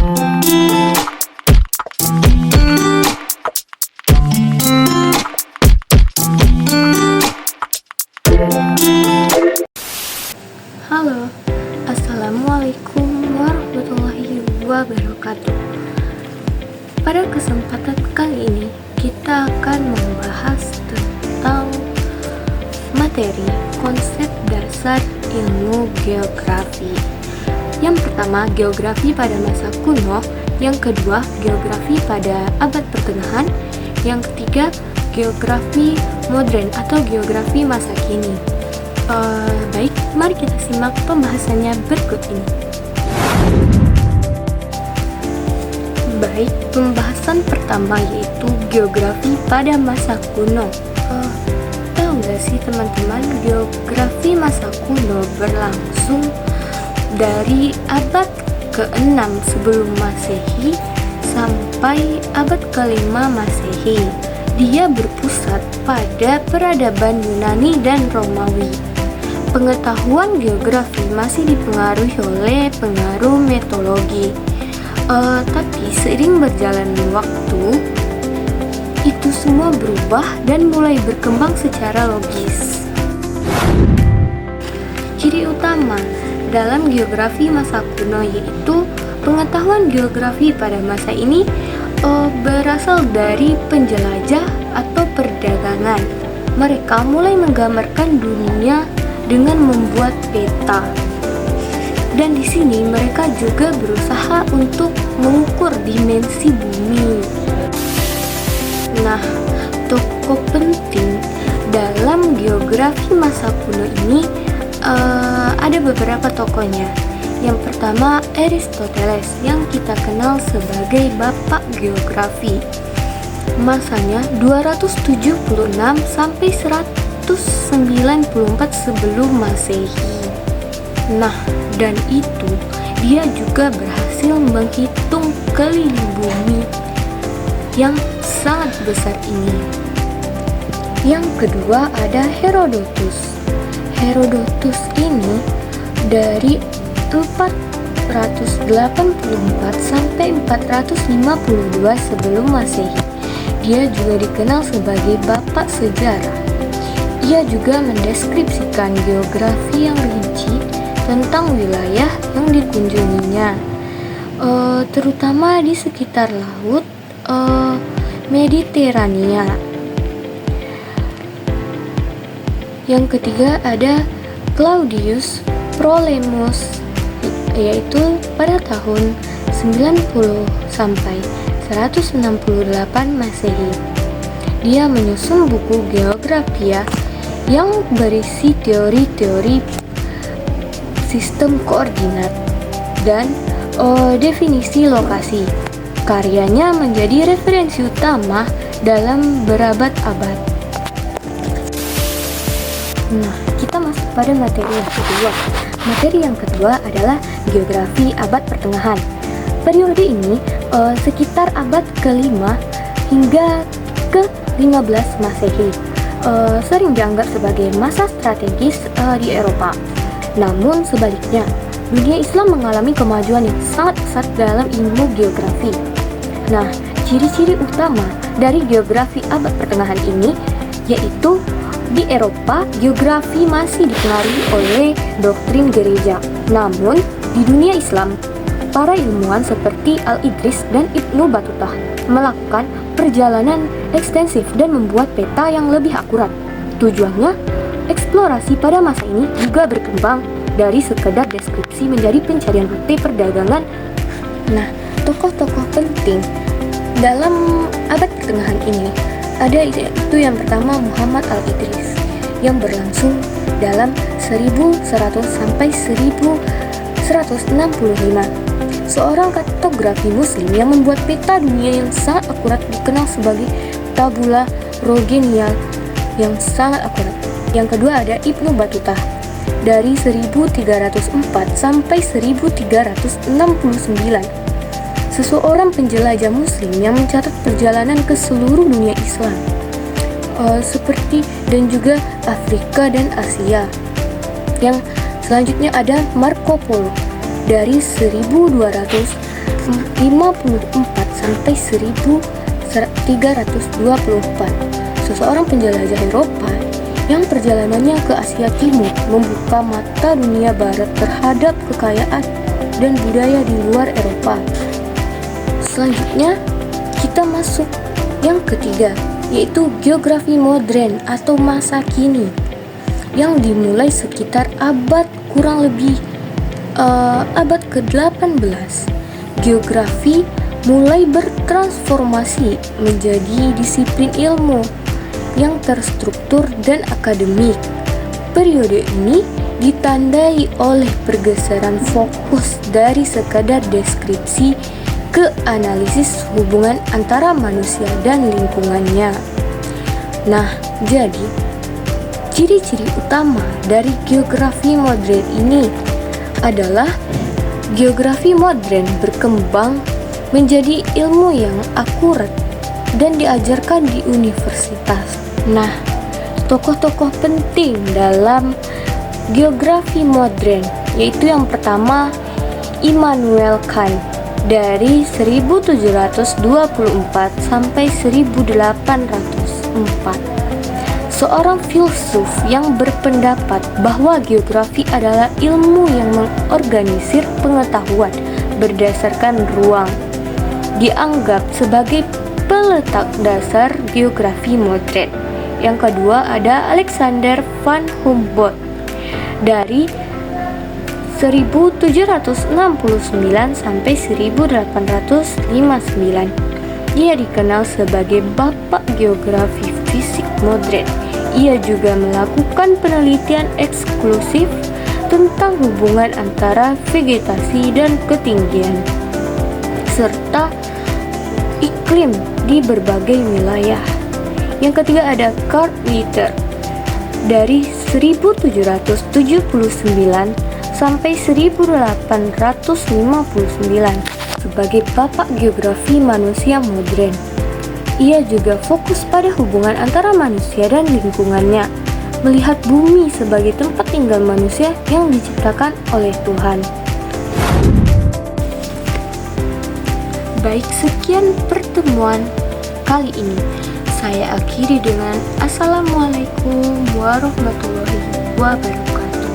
Halo, Assalamualaikum warahmatullahi wabarakatuh. Pada kesempatan kali ini kita akan membahas tentang materi konsep dasar ilmu geografi. Yang pertama, geografi pada masa kuno. Yang kedua, geografi pada abad pertengahan. Yang ketiga, geografi modern atau geografi masa kini. Baik, mari kita simak pembahasannya berikut ini. Baik, pembahasan pertama yaitu geografi pada masa kuno. Tahu nggak sih teman-teman, geografi masa kuno berlangsung dari abad ke-6 sebelum Masehi sampai abad ke-5 Masehi. Dia berpusat pada peradaban Yunani dan Romawi. Pengetahuan geografi masih dipengaruhi oleh pengaruh mitologi. Tapi seiring berjalannya waktu, itu semua berubah dan mulai berkembang secara logis. Ciri utama dalam geografi masa kuno yaitu pengetahuan geografi pada masa ini berasal dari penjelajah atau perdagangan. Mereka mulai menggambarkan dunia dengan membuat peta. Dan di sini mereka juga berusaha untuk mengukur dimensi bumi. Nah, tokoh penting dalam geografi masa kuno ini ada beberapa tokohnya. Yang pertama, Aristoteles yang kita kenal sebagai bapak geografi. Masanya 276 sampai 194 sebelum Masehi. Nah, dan itu dia juga berhasil menghitung keliling bumi yang sangat besar ini. Yang kedua ada Herodotus. Herodotus ini dari 484 sampai 452 sebelum Masehi. Dia juga dikenal sebagai bapak sejarah. Ia juga mendeskripsikan geografi yang rinci tentang wilayah yang dikunjunginya, terutama di sekitar laut Mediterania. Yang ketiga ada Claudius Ptolemus, yaitu pada tahun 90 sampai 168 Masehi. Dia menyusun buku Geographia yang berisi teori-teori sistem koordinat dan definisi lokasi. Karyanya menjadi referensi utama dalam berabad-abad. Nah, kita masuk pada materi yang kedua. Materi yang kedua adalah geografi abad pertengahan. Periode ini sekitar abad ke-5 hingga ke-15 Masehi. Sering dianggap sebagai masa strategis di Eropa. Namun sebaliknya, dunia Islam mengalami kemajuan yang sangat pesat dalam ilmu geografi. Nah, ciri-ciri utama dari geografi abad pertengahan ini yaitu di Eropa, geografi masih dipengaruhi oleh doktrin gereja. Namun, di dunia Islam, para ilmuwan seperti Al-Idris dan Ibnu Battuta melakukan perjalanan ekstensif dan membuat peta yang lebih akurat. Tujuannya, eksplorasi pada masa ini juga berkembang dari sekedar deskripsi menjadi pencarian bukti perdagangan. Nah, tokoh-tokoh penting dalam abad pertengahan ini ada itu yang pertama Muhammad Al-Idris yang berlangsung dalam 1100 sampai 1165. Seorang kartografi muslim yang membuat peta dunia yang sangat akurat dikenal sebagai tabula rogenial yang sangat akurat. Yang kedua ada Ibnu Battuta dari 1304 sampai 1369. Seseorang penjelajah muslim yang mencatat perjalanan ke seluruh dunia Islam, seperti dan juga Afrika dan Asia. Yang selanjutnya ada Marco Polo dari 1200 sampai 1324. Seseorang penjelajah Eropa yang perjalanannya ke Asia Timur membuka mata dunia barat terhadap kekayaan dan budaya di luar Eropa. Selanjutnya kita masuk yang ketiga, yaitu geografi modern atau masa kini yang dimulai sekitar kurang lebih abad ke-18. Geografi mulai bertransformasi menjadi disiplin ilmu yang terstruktur dan akademik. Periode ini ditandai oleh pergeseran fokus dari sekadar deskripsi ke analisis hubungan antara manusia dan lingkungannya. Nah, jadi ciri-ciri utama dari geografi modern ini adalah geografi modern berkembang menjadi ilmu yang akurat dan diajarkan di universitas. Nah, tokoh-tokoh penting dalam geografi modern yaitu yang pertama Immanuel Kant dari 1724 sampai 1804. Seorang filsuf yang berpendapat bahwa geografi adalah ilmu yang mengorganisir pengetahuan berdasarkan ruang. Dianggap sebagai peletak dasar geografi modern. Yang kedua ada Alexander van Humboldt dari 1769 sampai 1859. Ia dikenal sebagai bapak geografi fisik modern. Ia juga melakukan penelitian eksklusif tentang hubungan antara vegetasi dan ketinggian serta iklim di berbagai wilayah. Yang ketiga ada Carl Ritter dari 1779 sampai 1859 sebagai bapak geografi manusia modern. Ia juga fokus pada hubungan antara manusia dan lingkungannya, melihat bumi sebagai tempat tinggal manusia yang diciptakan oleh Tuhan. Baik, sekian pertemuan kali ini. Saya akhiri dengan Assalamualaikum warahmatullahi wabarakatuh.